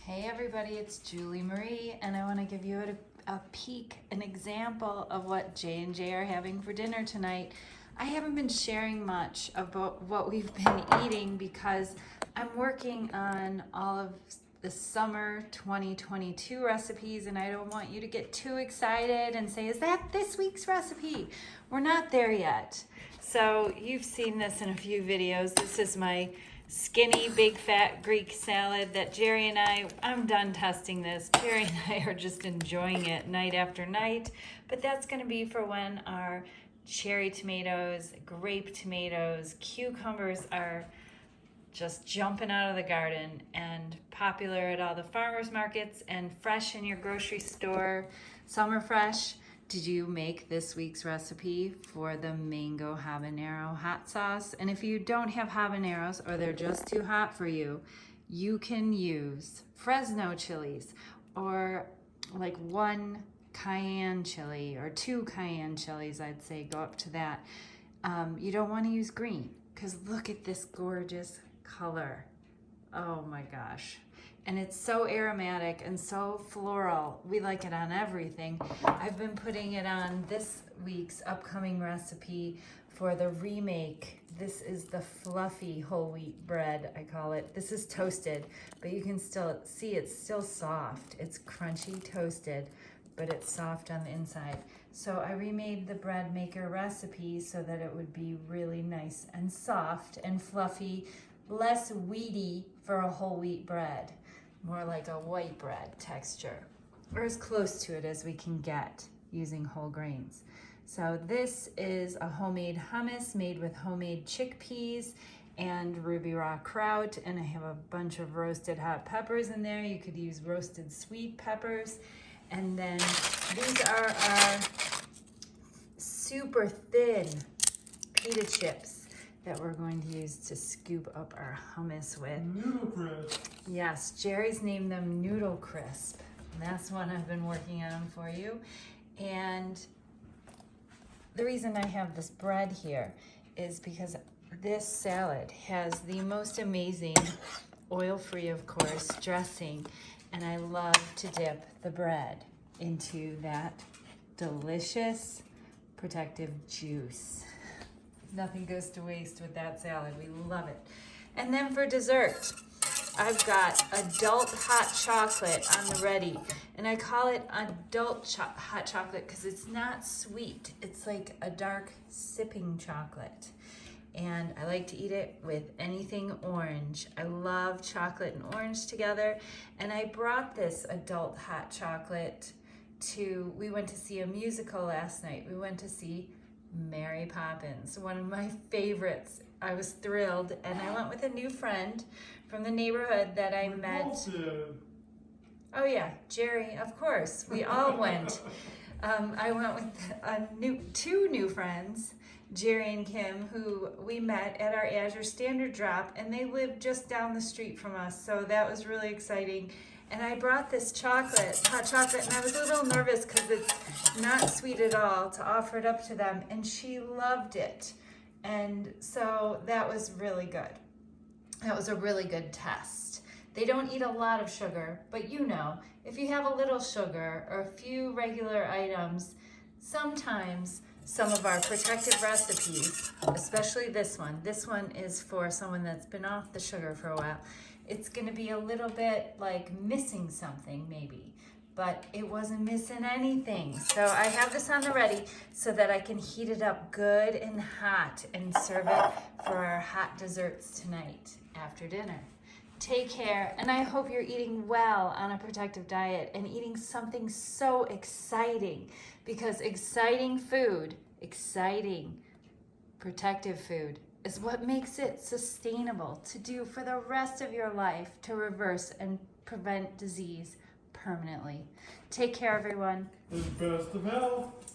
Hey everybody, it's Julie Marie, and I want to give you a peek, an example of what J&J are having for dinner tonight. I haven't been sharing much about what we've been eating because I'm working on all of the summer 2022 recipes, and I don't want you to get too excited and say, is that this week's recipe? We're not there yet. So you've seen this in a few videos. This is my skinny, big, fat Greek salad that Jerry and I'm done testing this. Jerry and I are just enjoying it night after night, but that's gonna be for when our cherry tomatoes, grape tomatoes, cucumbers are just jumping out of the garden and popular at all the farmers markets and fresh in your grocery store, summer fresh. Did you make this week's recipe for the mango habanero hot sauce? And if you don't have habaneros or they're just too hot for you, you can use Fresno chilies or like one cayenne chili or two cayenne chilies, I'd say, go up to that. You don't want to use green because look at this gorgeous color. Oh my gosh. And it's so aromatic and so floral. We like it on everything. I've been putting it on this week's upcoming recipe for the remake. This is the fluffy whole wheat bread, I call it. This is toasted, but you can still see it's still soft. It's crunchy toasted, but it's soft on the inside. So I remade the bread maker recipe so that it would be really nice and soft and fluffy, less wheaty for a whole wheat bread. More like a white bread texture, or as close to it as we can get using whole grains. So this is a homemade hummus made with homemade chickpeas and ruby raw kraut, and I have a bunch of roasted hot peppers in there. You could use roasted sweet peppers. And then these are our super thin pita chips that we're going to use to scoop up our hummus with. Noodle crisp. Yes, Jerry's named them Noodle Crisp. And that's one I've been working on for you. And the reason I have this bread here is because this salad has the most amazing, oil-free of course, dressing. And I love to dip the bread into that delicious protective juice. Nothing goes to waste with that salad. We love it. And then for dessert, I've got adult hot chocolate on the ready. And I call it adult hot chocolate because it's not sweet. It's like a dark sipping chocolate. And I like to eat it with anything orange. I love chocolate and orange together. And I brought this adult hot chocolate we went to see a musical last night. We went to see Mary Poppins, one of my favorites. I was thrilled, and I went with a new friend from the neighborhood that I met. Oh yeah, Jerry, of course. We all went. I went with two new friends, Jerry and Kim, who we met at our Azure Standard Drop, and they live just down the street from us, so that was really exciting. And I brought this hot chocolate, and I was a little nervous because it's not sweet at all, to offer it up to them, and she loved it. And so that was really good. That was a really good test. They don't eat a lot of sugar, but you know, if you have a little sugar or a few regular items, sometimes some of our protective recipes, especially this one is for someone that's been off the sugar for a while. It's gonna be a little bit like missing something maybe, but it wasn't missing anything. So I have this on the ready so that I can heat it up good and hot and serve it for our hot desserts tonight after dinner. Take care, and I hope you're eating well on a protective diet and eating something so exciting, because exciting food, exciting protective food is what makes it sustainable to do for the rest of your life to reverse and prevent disease permanently. Take care, everyone. For the best of health.